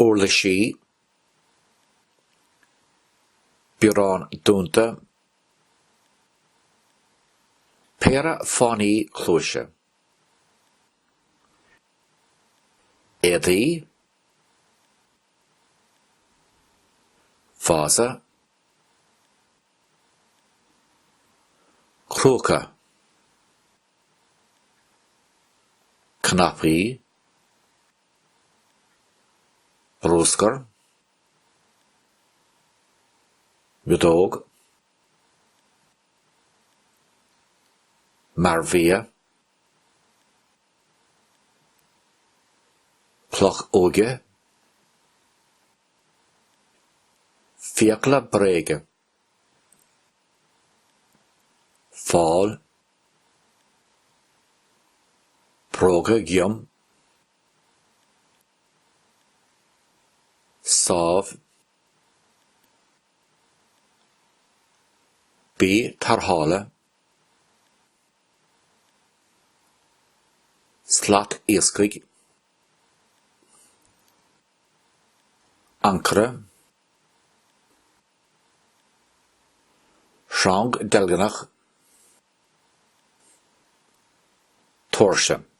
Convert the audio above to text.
Orla sí, Buran dúnta, Pera fánaí chlúise. Éadaí, Fása, Cróca, Cnapaí, Rúscar, Mudóg, Marvia, Ploch Óge, Fiacla Brege, Fáil, Próga Giom, Sáv, Bí Tarhála, Slat Iascaig, Ankara, Shrang Delganach, Torsha.